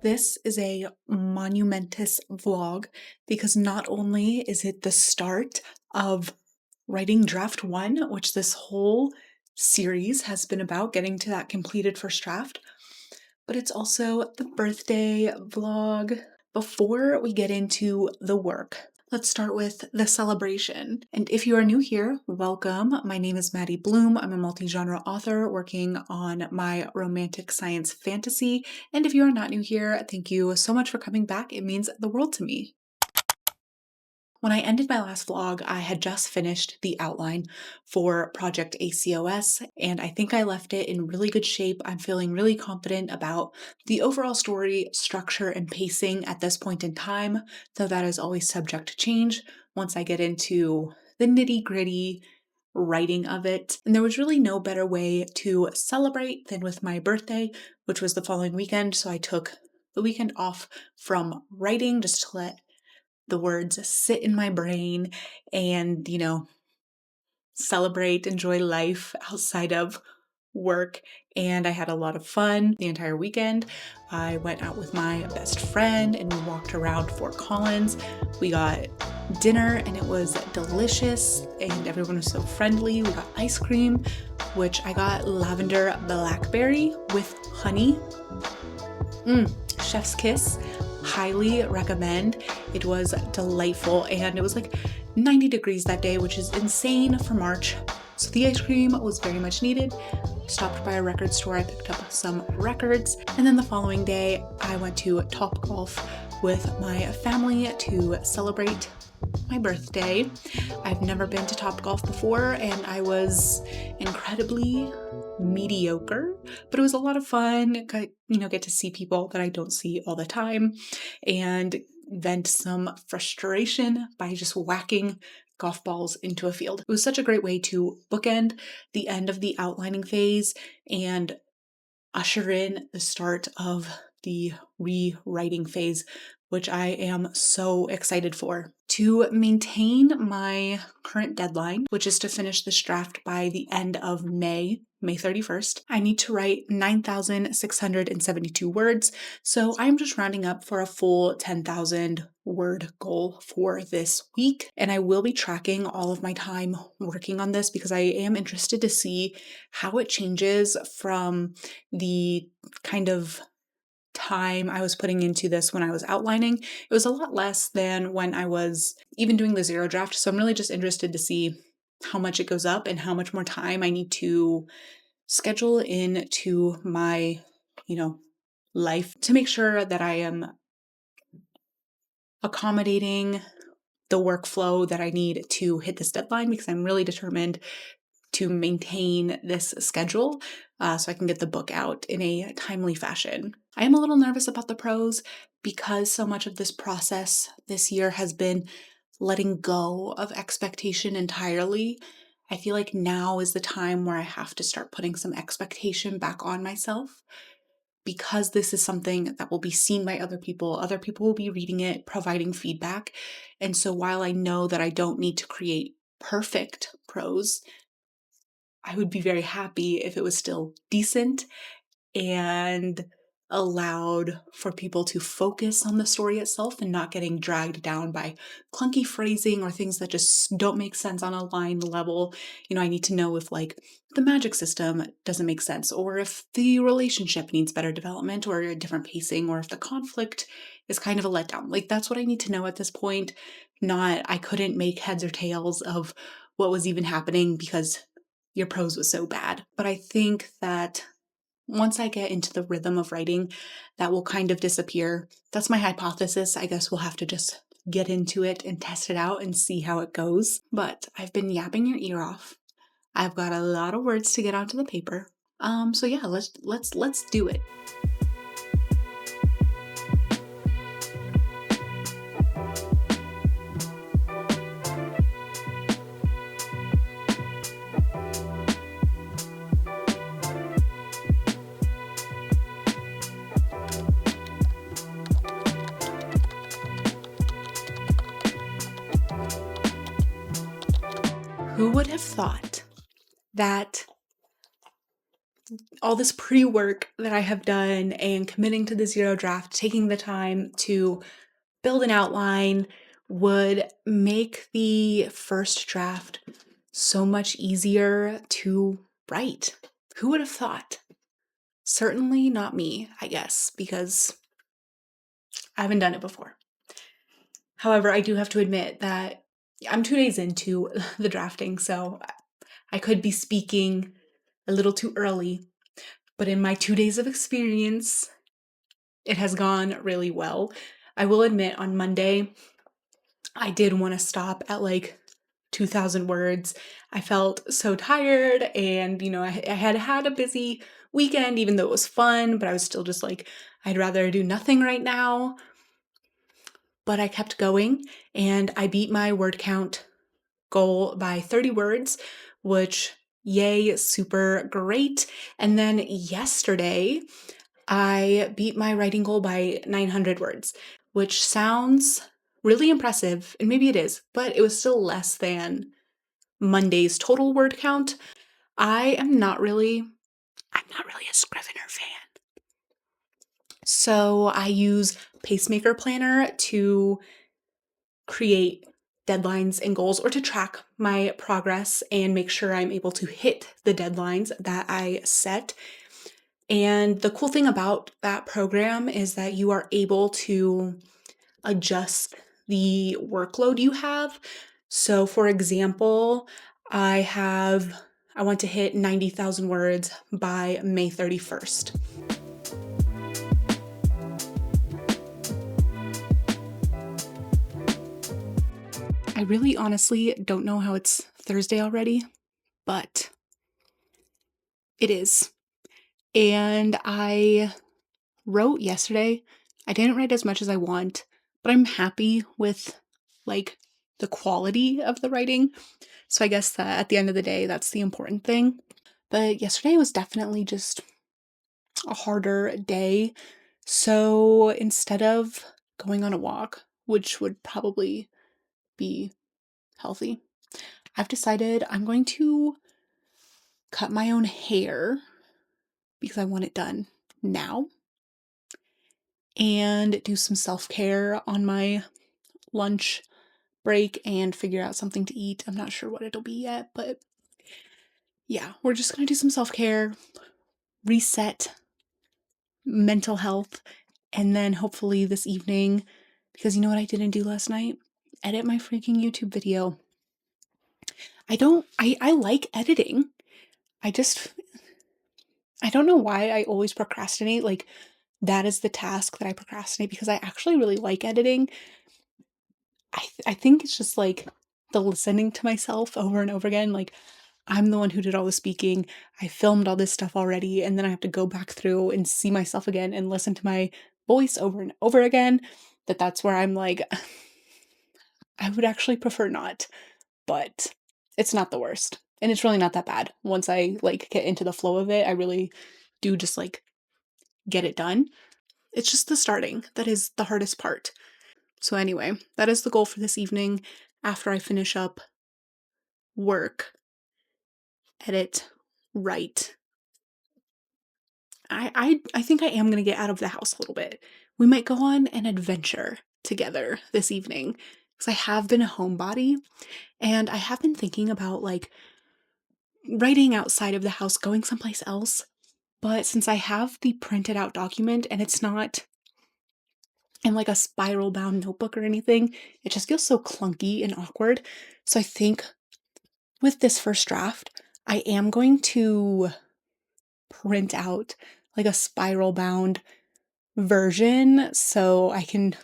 This is a monumentous vlog because not only is it the start of writing draft one, which this whole series has been about getting to that completed first draft, but it's also the birthday vlog. Before we get into the work, let's start with the celebration. And if you are new here, welcome. My name is maddibluhme. I'm a multi-genre author working on my romantic science fantasy. And if you are not new here, thank you so much for coming back. It means the world to me. When I ended my last vlog, I had just finished the outline for Project ACOS, and I think I left it in really good shape. I'm feeling really confident about the overall story, structure, and pacing at this point in time, though that is always subject to change once I get into the nitty-gritty writing of it. And there was really no better way to celebrate than with my birthday, which was the following weekend, so I took the weekend off from writing just to let the words sit in my brain and, celebrate, enjoy life outside of work. And I had a lot of fun the entire weekend. I went out with my best friend and we walked around Fort Collins. We got dinner and it was delicious and everyone was so friendly. We got ice cream, which I got lavender blackberry with honey. Chef's kiss. Highly recommend. It was delightful and it was like 90 degrees that day, which is insane for March. So the ice cream was very much needed. Stopped by a record store, I picked up some records, and then the following day I went to Topgolf with my family to celebrate my birthday. I've never been to Topgolf before and I was incredibly mediocre, but it was a lot of fun. Get to see people that I don't see all the time and vent some frustration by just whacking golf balls into a field. It was such a great way to bookend the end of the outlining phase and usher in the start of the rewriting phase, which I am so excited for. To maintain my current deadline, which is to finish this draft by the end of May 31st, I need to write 9,672 words. So I'm just rounding up for a full 10,000 word goal for this week. And I will be tracking all of my time working on this because I am interested to see how it changes from the kind of time I was putting into this when I was outlining. It was a lot less than when I was even doing the zero draft. So I'm really just interested to see how much it goes up and how much more time I need to schedule into my, life to make sure that I am accommodating the workflow that I need to hit this deadline because I'm really determined to maintain this schedule so I can get the book out in a timely fashion. I am a little nervous about the prose because so much of this process this year has been letting go of expectation entirely. I feel like now is the time where I have to start putting some expectation back on myself because this is something that will be seen by other people. Other people will be reading it, providing feedback. And so while I know that I don't need to create perfect prose, I would be very happy if it was still decent and allowed for people to focus on the story itself and not getting dragged down by clunky phrasing or things that just don't make sense on a line level. I need to know if the magic system doesn't make sense or if the relationship needs better development or a different pacing or if the conflict is kind of a letdown. That's what I need to know at this point, not I couldn't make heads or tails of what was even happening because your prose was so bad. But I think that once I get into the rhythm of writing, that will kind of disappear. That's my hypothesis. I guess we'll have to just get into it and test it out and see how it goes. But I've been yapping your ear off. I've got a lot of words to get onto the paper. So yeah, let's do it. Who would have thought that all this pre-work that I have done and committing to the zero draft, taking the time to build an outline would make the first draft so much easier to write. Who would have thought? Certainly not me, I guess, because I haven't done it before. However, I do have to admit that I'm 2 days into the drafting, so I could be speaking a little too early, but in my 2 days of experience, it has gone really well. I will admit on Monday, I did want to stop at like 2,000 words. I felt so tired and, I had had a busy weekend, even though it was fun, but I was still just like, I'd rather do nothing right now. But I kept going and I beat my word count goal by 30 words, which yay, super great. And then yesterday, I beat my writing goal by 900 words, which sounds really impressive, and maybe it is, but it was still less than Monday's total word count. I'm not really a Scrivener fan. So I use Pacemaker Planner to create deadlines and goals, or to track my progress and make sure I'm able to hit the deadlines that I set. And the cool thing about that program is that you are able to adjust the workload you have. So for example, I want to hit 90,000 words by May 31st. I really honestly don't know how it's Thursday already, but it is. And I wrote yesterday. I didn't write as much as I want, but I'm happy with like the quality of the writing. So I guess that at the end of the day, that's the important thing. But yesterday was definitely just a harder day. So instead of going on a walk, which would probably be healthy, I've decided I'm going to cut my own hair because I want it done now, and do some self-care on my lunch break and figure out something to eat. I'm not sure what it'll be yet, but yeah, we're just going to do some self-care, reset mental health, and then hopefully this evening, because you know what I didn't do last night? Edit my freaking YouTube video. I like editing. I don't know why I always procrastinate. Like, that is the task that I procrastinate, because I actually really like editing. I think it's just like the listening to myself over and over again. Like, I'm the one who did all the speaking. I filmed all this stuff already, and then I have to go back through and see myself again and listen to my voice over and over again. That's where I'm like, I would actually prefer not, but it's not the worst. And it's really not that bad. Once I like get into the flow of it, I really do just like get it done. It's just the starting that is the hardest part. So anyway, that is the goal for this evening. After I finish up work, edit, write. I think I am going to get out of the house a little bit. We might go on an adventure together this evening, because I have been a homebody and I have been thinking about like writing outside of the house, going someplace else. But since I have the printed out document and it's not in like a spiral bound notebook or anything, it just feels so clunky and awkward. So I think with this first draft, I am going to print out like a spiral bound version so I can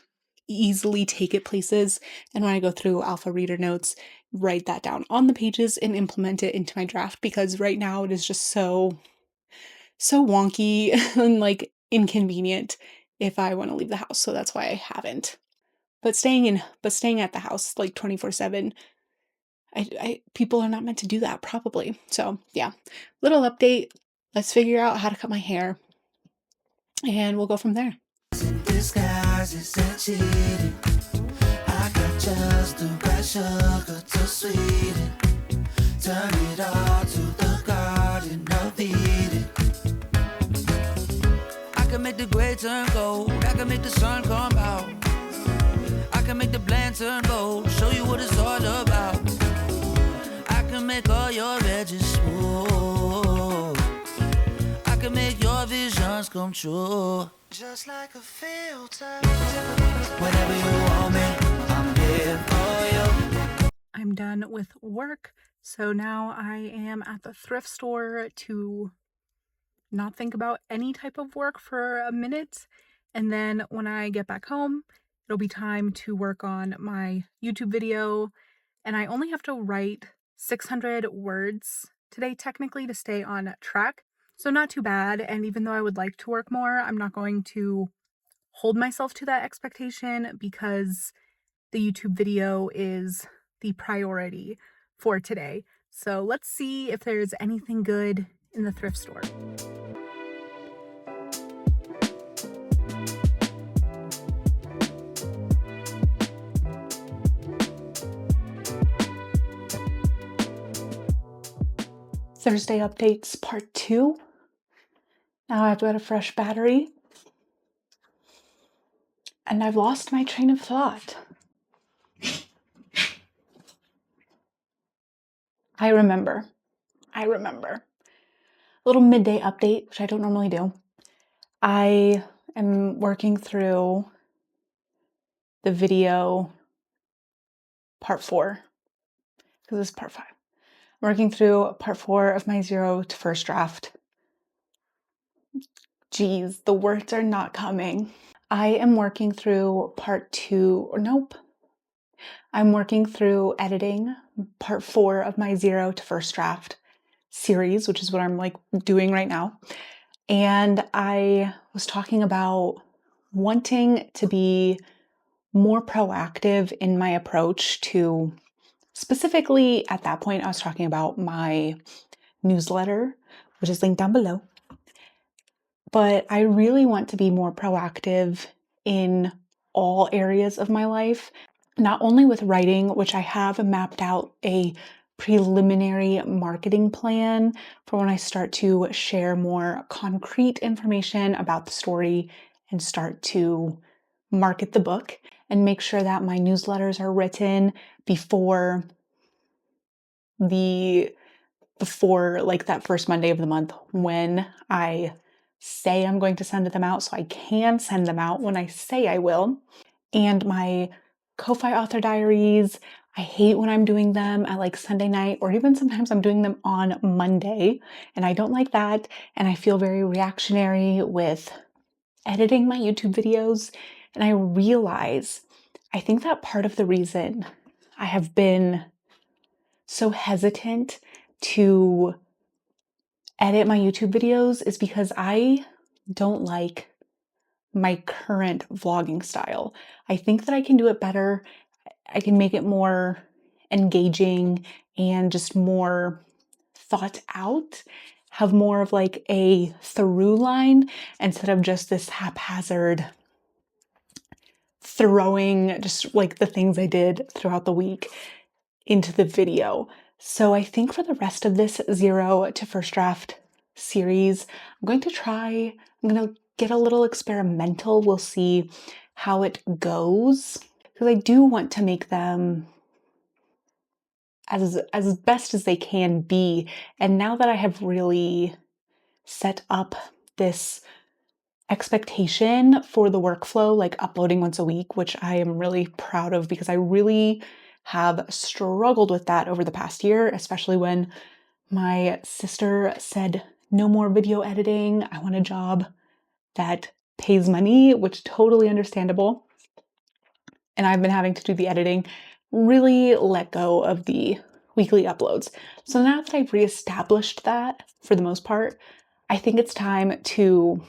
easily take it places, and when I go through alpha reader notes, write that down on the pages and implement it into my draft, because right now it is just so wonky and like inconvenient if I want to leave the house. So that's why I haven't. But staying at the house like 24/7, people are not meant to do that, probably. So yeah, little update. Let's figure out how to cut my hair, and we'll go from there. I got just the right sugar to sweeten. Turn it all to the Garden of Eden. make the gray turn gold. I can make the sun come out. I can make the bland turn gold. Show you what it's all about. I can make all your edges smooth. I can make your visions come true. Just like a filter. Whenever you want me, I'm here for you. I'm done with work, so now I am at the thrift store to not think about any type of work for a minute, and then when I get back home, it'll be time to work on my YouTube video, and I only have to write 600 words today technically to stay on track, so not too bad. And even though I would like to work more, I'm not going to hold myself to that expectation because the YouTube video is the priority for today. So let's see if there's anything good in the thrift store. Thursday updates part 2. Now I've got a fresh battery. And I've lost my train of thought. I remember. Little midday update, which I don't normally do. I am working through the video part 4, because this is part 5. I'm working through part 4 of my 0 to first draft. Geez, the words are not coming. I am working through part 2, or nope. I'm working through editing part 4 of my 0 to first draft series, which is what I'm doing right now. And I was talking about wanting to be more proactive in my approach to, specifically at that point, I was talking about my newsletter, which is linked down below. But I really want to be more proactive in all areas of my life, not only with writing, which I have mapped out a preliminary marketing plan for when I start to share more concrete information about the story and start to market the book, and make sure that my newsletters are written before that first Monday of the month when I say I'm going to send them out, so I can send them out when I say I will. And my Ko-Fi author diaries, I hate when I'm doing them at Sunday night, or even sometimes I'm doing them on Monday, and I don't like that. And I feel very reactionary with editing my YouTube videos. And I realize, I think that part of the reason I have been so hesitant to edit my YouTube videos is because I don't like my current vlogging style. I think that I can do it better. I can make it more engaging and just more thought out, have more of a through line instead of just this haphazard throwing just the things I did throughout the week into the video. So I think for the rest of this 0 to first draft series, I'm going to get a little experimental. We'll see how it goes, because I do want to make them as best as they can be. And now that I have really set up this expectation for the workflow, uploading once a week, which I am really proud of, because I really have struggled with that over the past year, especially when my sister said, no more video editing. I want a job that pays money, which totally understandable. And I've been having to do the editing, really let go of the weekly uploads. So now that I've reestablished that for the most part, I think it's time to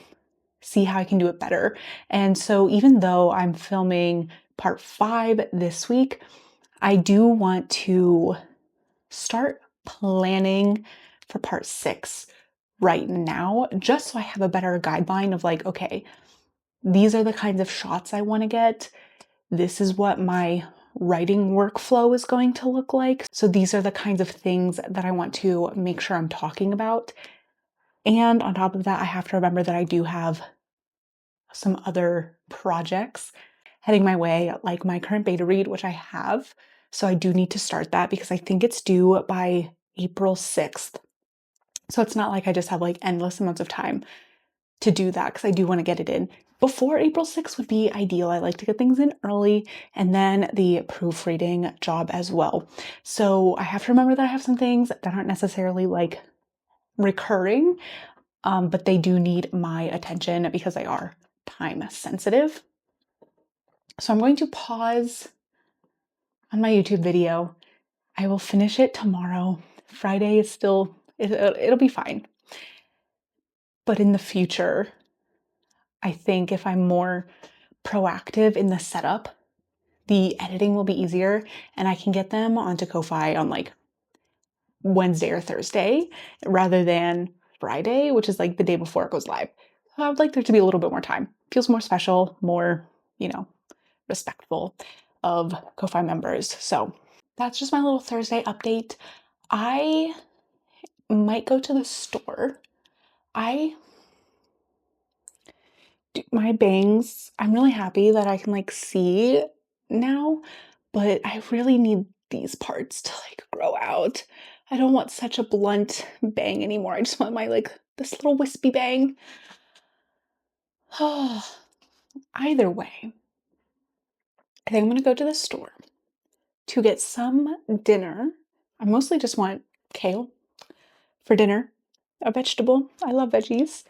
see how I can do it better. And so even though I'm filming part 5 this week, I do want to start planning for part 6 right now, just so I have a better guideline of okay, these are the kinds of shots I want to get. This is what my writing workflow is going to look like. So these are the kinds of things that I want to make sure I'm talking about. And on top of that, I have to remember that I do have some other projects heading my way, like my current beta read, which I have. So I do need to start that because I think it's due by April 6th. So it's not like I just have like endless amounts of time to do that because I do want to get it in. Before April 6th would be ideal. I like to get things in early, and then the proofreading job as well. So I have to remember that I have some things that aren't necessarily like recurring, but they do need my attention because they are time sensitive. So I'm going to pause on my YouTube video. I will finish it tomorrow. Friday is still, it'll be fine. But in the future, I think if I'm more proactive in the setup, the editing will be easier and I can get them onto Ko-Fi on like Wednesday or Thursday rather than Friday, which is like the day before it goes live. So I would like there to be a little bit more time. Feels more special, more, respectful of Ko-Fi members. So that's just my little Thursday update. I might go to the store. My bangs, I'm really happy that I can like see now, but I really need these parts to like grow out. I don't want such a blunt bang anymore. I just want my like this little wispy bang. Either way, I think I'm gonna go to the store to get some dinner. I mostly just want kale for dinner, a vegetable. I love veggies.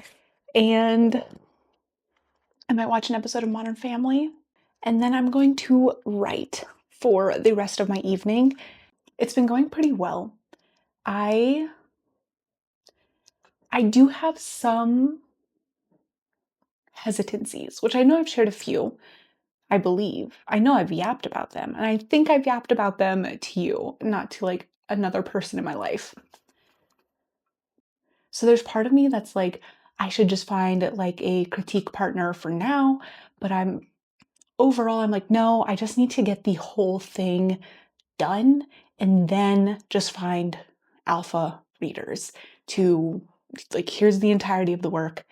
And I might watch an episode of Modern Family. And then I'm going to write for the rest of my evening. It's been going pretty well. I do have some hesitancies, which I know I've shared a few, I believe. I know I've yapped about them, and I think I've yapped about them to you, not to like another person in my life. So there's part of me that's like, I should just find like a critique partner for now, but overall, I'm like, no, I just need to get the whole thing done and then just find alpha readers to like, here's the entirety of the work.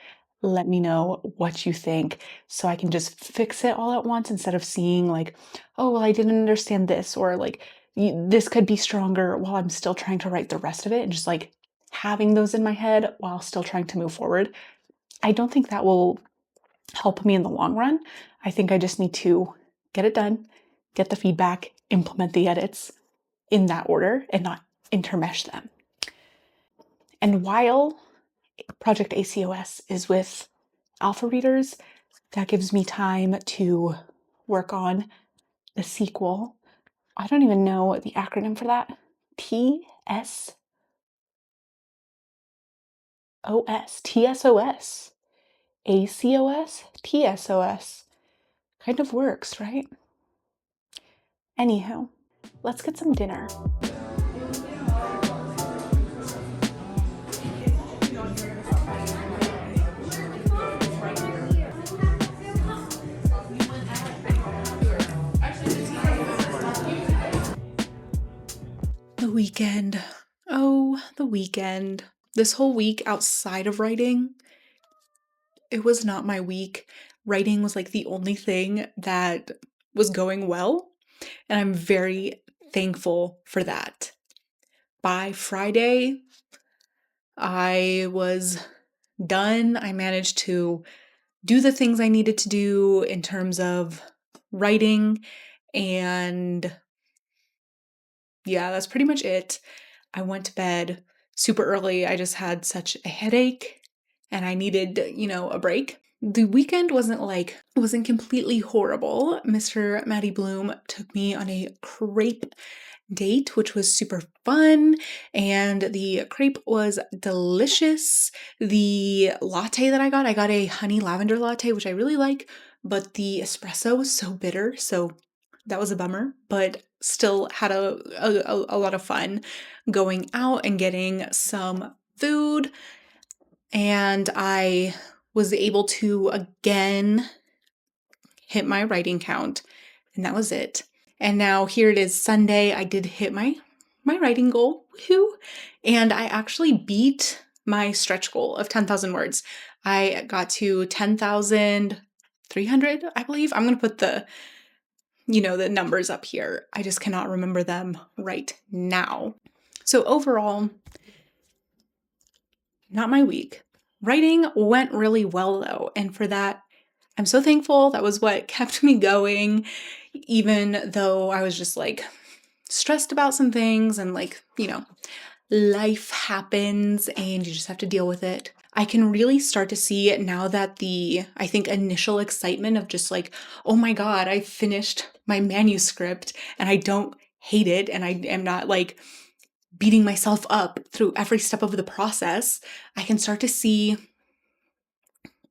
Let me know what you think so I can just fix it all at once instead of seeing like, oh, well, I didn't understand this, or like this could be stronger while I'm still trying to write the rest of it, and just like having those in my head while still trying to move forward. I don't think that will help me in the long run. I think I just need to get it done, get the feedback, implement the edits in that order and not intermesh them. And while Project ACOS is with alpha readers, that gives me time to work on the sequel. I don't even know the acronym for that. TSOS. TSOS. ACOS? TSOS. Kind of works, right? Anywho, let's get some dinner. The weekend. Oh, the weekend. This whole week outside of writing, it was not my week. Writing was like the only thing that was going well, and I'm very thankful for that. By Friday, I was done. I managed to do the things I needed to do in terms of writing, and yeah, that's pretty much it. I went to bed super early. I just had such a headache and I needed, a break. The weekend wasn't completely horrible. Mr. maddibluhme took me on a crepe date, which was super fun, and the crepe was delicious. The latte that I got a honey lavender latte, which I really like, but the espresso was so bitter, so that was a bummer, but still had a lot of fun going out and getting some food. And I was able to again hit my writing count, and that was it. And now here it is Sunday. I did hit my writing goal, woohoo! And I actually beat my stretch goal of 10,000 words. I got to 10,000 300, I believe. I'm going to put the numbers up here. I just cannot remember them right now. So overall, not my week. Writing went really well though, and for that, I'm so thankful. That was what kept me going, even though I was just like stressed about some things and life happens and you just have to deal with it. I can really start to see it now that I think, initial excitement of just like, oh my God, I finished my manuscript and I don't hate it and I am not like beating myself up through every step of the process. I can start to see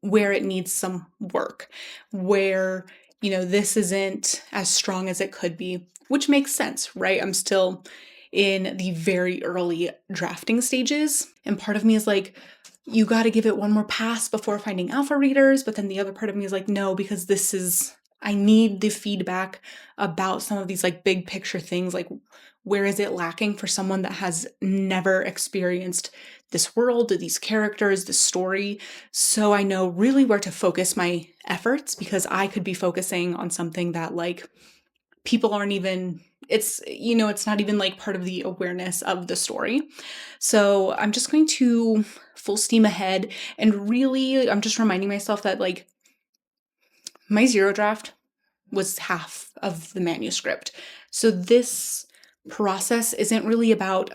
where it needs some work, where, this isn't as strong as it could be, which makes sense, right? I'm still in the very early drafting stages. And part of me is like, you got to give it one more pass before finding alpha readers. But then the other part of me is like, no, because I need the feedback about some of these like big picture things. Like, where is it lacking for someone that has never experienced this world, these characters, this story? So I know really where to focus my efforts, because I could be focusing on something that like people aren't even, it's not even like part of the awareness of the story. So I'm just going to full steam ahead, and really I'm just reminding myself that like my zero draft was half of the manuscript. So this process isn't really about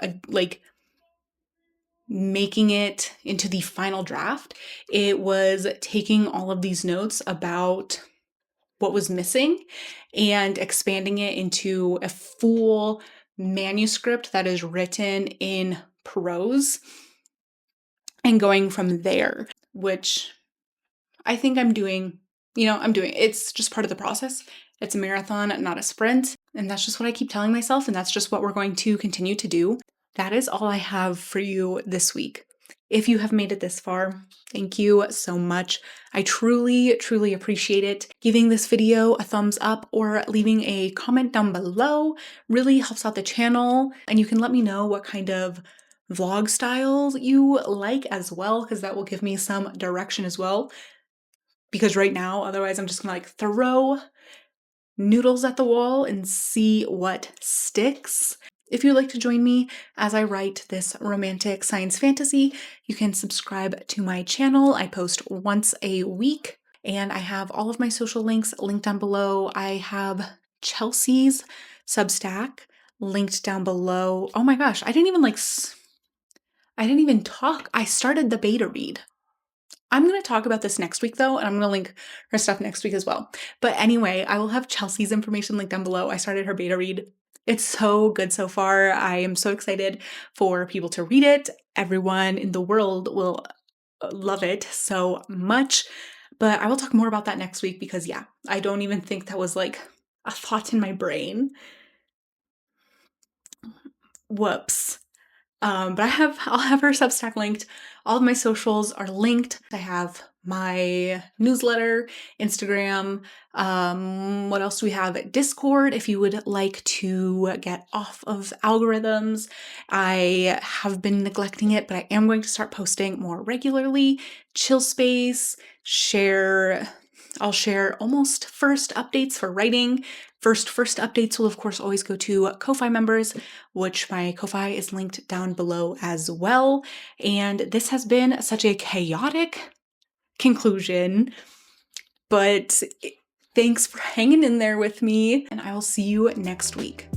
making it into the final draft. It was taking all of these notes about what was missing and expanding it into a full manuscript that is written in prose and going from there, which I think I'm doing. It's just part of the process. It's a marathon, not a sprint. And that's just what I keep telling myself. And that's just what we're going to continue to do. That is all I have for you this week. If you have made it this far, thank you so much. I truly, truly appreciate it. Giving this video a thumbs up or leaving a comment down below really helps out the channel. And you can let me know what kind of vlog styles you like as well, because that will give me some direction as well. Because right now, otherwise I'm just gonna like throw noodles at the wall and see what sticks. If you'd like to join me as I write this romantic science fantasy, you can subscribe to my channel. I post once a week, and I have all of my social links linked down below. I have Chelsea's Substack linked down below. Oh my gosh, I didn't even talk. I started the beta read. I'm going to talk about this next week though, and I'm going to link her stuff next week as well. But anyway, I will have Chelsea's information linked down below. I started her beta read. It's so good so far. I am so excited for people to read it. Everyone in the world will love it so much. But I will talk more about that next week because yeah, I don't even think that was like a thought in my brain. Whoops. But I'll have her Substack linked. All of my socials are linked. I have my newsletter, Instagram. What else do we have? Discord, if you would like to get off of algorithms. I have been neglecting it, but I am going to start posting more regularly. Chill space, I'll share almost first updates for writing. First updates will of course always go to Ko-Fi members, which my Ko-Fi is linked down below as well. And this has been such a chaotic conclusion, but thanks for hanging in there with me, and I will see you next week.